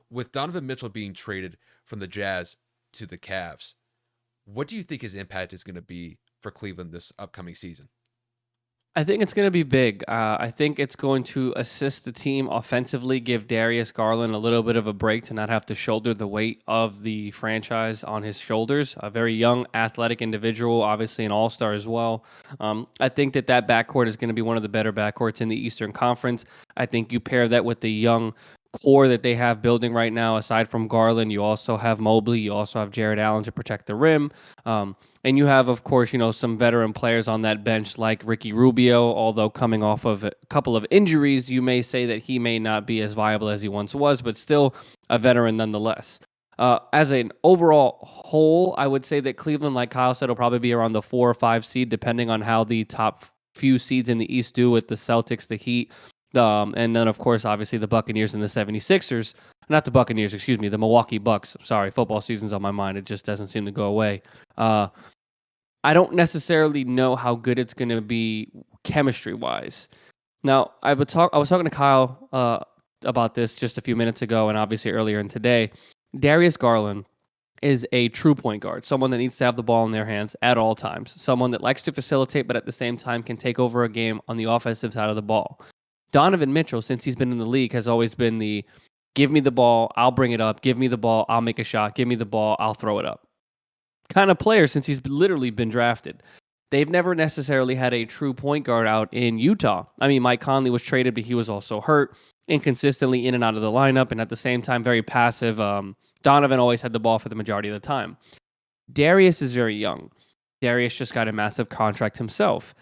with Donovan Mitchell being traded from the Jazz to the Cavs, what do you think his impact is going to be for Cleveland this upcoming season? I think it's going to be big. I think it's going to assist the team offensively, give Darius Garland a little bit of a break to not have to shoulder the weight of the franchise on his shoulders. A very young, athletic individual, obviously an all-star as well. I think that backcourt is going to be one of the better backcourts in the Eastern Conference. I think you pair that with the young core that they have building right now. Aside from Garland, you also have Mobley, you also have Jared Allen to protect the rim. And you have, of course, some veteran players on that bench like Ricky Rubio, although coming off of a couple of injuries, you may say that he may not be as viable as he once was, but still a veteran nonetheless. As an overall whole, I would say that Cleveland, like Kyle said, will probably be around the 4 or 5 seed, depending on how the top few seeds in the East do with the Celtics, the Heat, and then, of course, obviously the Buccaneers and the 76ers. Not the Buccaneers, excuse me, the Milwaukee Bucks. Sorry, football season's on my mind. It just doesn't seem to go away. Uh, I don't necessarily know how good it's going to be chemistry wise. Now, I was talking to Kyle about this just a few minutes ago, and obviously earlier in today. Darius Garland is a true point guard, someone that needs to have the ball in their hands at all times, someone that likes to facilitate, but at the same time can take over a game on the offensive side of the ball. Donovan Mitchell, since he's been in the league, has always been the give me the ball, I'll bring it up. Give me the ball, I'll make a shot. Give me the ball, I'll throw it up kind of player since he's literally been drafted. They've never necessarily had a true point guard out in Utah. I mean, Mike Conley was traded, but he was also hurt, inconsistently in and out of the lineup, and at the same time, very passive. Donovan always had the ball for the majority of the time. Darius is very young. Darius just got a massive contract himself.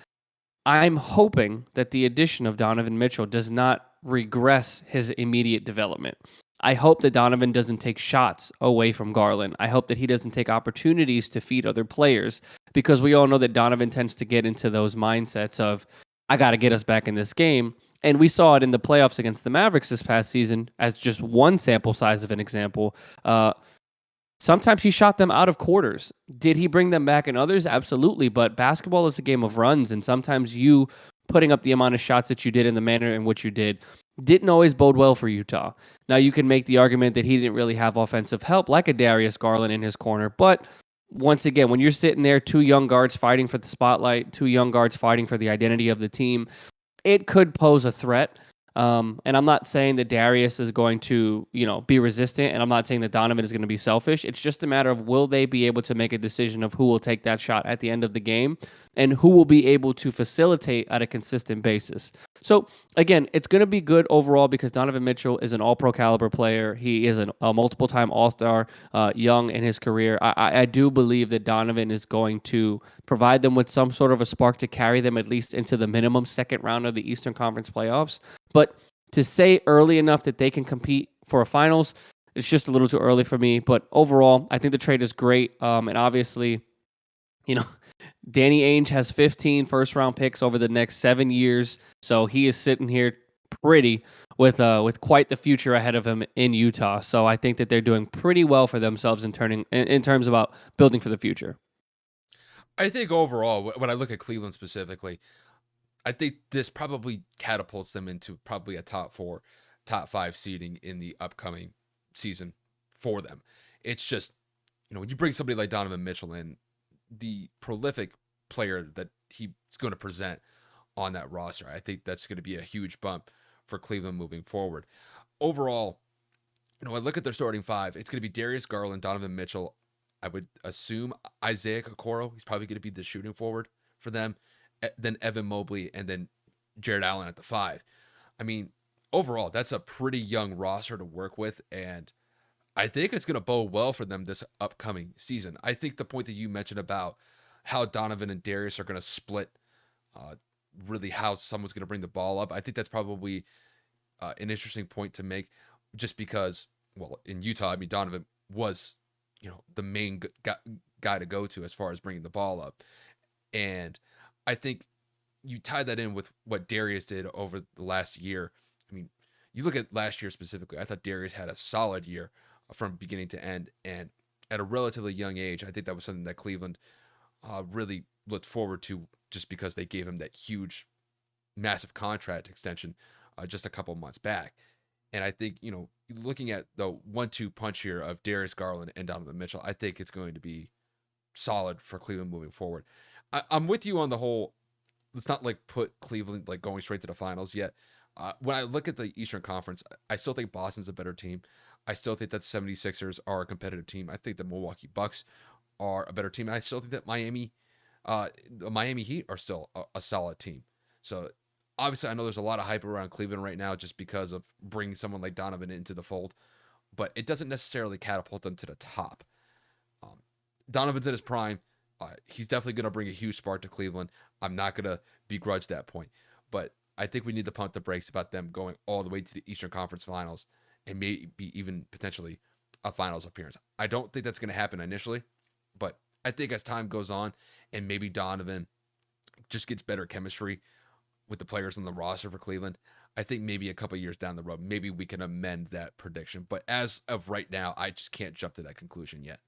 I'm hoping that the addition of Donovan Mitchell does not regress his immediate development. I hope that Donovan doesn't take shots away from Garland. I hope that he doesn't take opportunities to feed other players because we all know that Donovan tends to get into those mindsets of, I got to get us back in this game. And we saw it in the playoffs against the Mavericks this past season as just one sample size of an example. Sometimes he shot them out of quarters. Did he bring them back in others? Absolutely. But basketball is a game of runs, and sometimes you putting up the amount of shots that you did in the manner in which you didn't always bode well for Utah. Now, you can make the argument that he didn't really have offensive help like a Darius Garland in his corner, but once again, when you're sitting there, two young guards fighting for the spotlight, two young guards fighting for the identity of the team, it could pose a threat. And I'm not saying that Darius is going to, be resistant, and I'm not saying that Donovan is going to be selfish. It's just a matter of will they be able to make a decision of who will take that shot at the end of the game and who will be able to facilitate at a consistent basis. So again, it's going to be good overall because Donovan Mitchell is an all-pro caliber player. He is a multiple-time All-Star, young in his career. I do believe that Donovan is going to provide them with some sort of a spark to carry them at least into the minimum second round of the Eastern Conference playoffs. But to say early enough that they can compete for a finals, it's just a little too early for me. But overall, I think the trade is great. And obviously, you know, Danny Ainge has 15 first-round picks over the next 7 years, so he is sitting here pretty with quite the future ahead of him in Utah. So I think that they're doing pretty well for themselves in terms about building for the future. I think overall, when I look at Cleveland specifically, I think this probably catapults them into probably a top four, top five seeding in the upcoming season for them. It's just, when you bring somebody like Donovan Mitchell in, the prolific player that he's going to present on that roster, I think that's going to be a huge bump for Cleveland moving forward. Overall, I look at their starting five. It's going to be Darius Garland, Donovan Mitchell. I would assume Isaiah Okoro. He's probably going to be the shooting forward for them. Then Evan Mobley, and then Jared Allen at the five. I mean, overall, that's a pretty young roster to work with, and I think it's going to bode well for them this upcoming season. I think the point that you mentioned about how Donovan and Darius are going to split, uh, really how someone's going to bring the ball up, I think that's probably an interesting point to make, just because, well, in Utah, I mean, Donovan was, the main guy to go to as far as bringing the ball up. And I think you tie that in with what Darius did over the last year. I mean, you look at last year specifically, I thought Darius had a solid year from beginning to end. And at a relatively young age, I think that was something that Cleveland really looked forward to, just because they gave him that massive contract extension just a couple months back. And I think, looking at the 1-2 punch here of Darius Garland and Donovan Mitchell, I think it's going to be solid for Cleveland moving forward. I'm with you on the whole. Let's not like put Cleveland like going straight to the finals yet. When I look at the Eastern Conference, I still think Boston's a better team. I still think that the 76ers are a competitive team. I think the Milwaukee Bucks are a better team. And I still think that the Miami Heat are still a solid team. So obviously, I know there's a lot of hype around Cleveland right now just because of bringing someone like Donovan into the fold, but it doesn't necessarily catapult them to the top. Um, Donovan's in his prime. He's definitely going to bring a huge spark to Cleveland. I'm not going to begrudge that point, but I think we need to pump the brakes about them going all the way to the Eastern Conference Finals and maybe even potentially a Finals appearance. I don't think that's going to happen initially, but I think as time goes on and maybe Donovan just gets better chemistry with the players on the roster for Cleveland, I think maybe a couple years down the road, maybe we can amend that prediction. But as of right now, I just can't jump to that conclusion yet.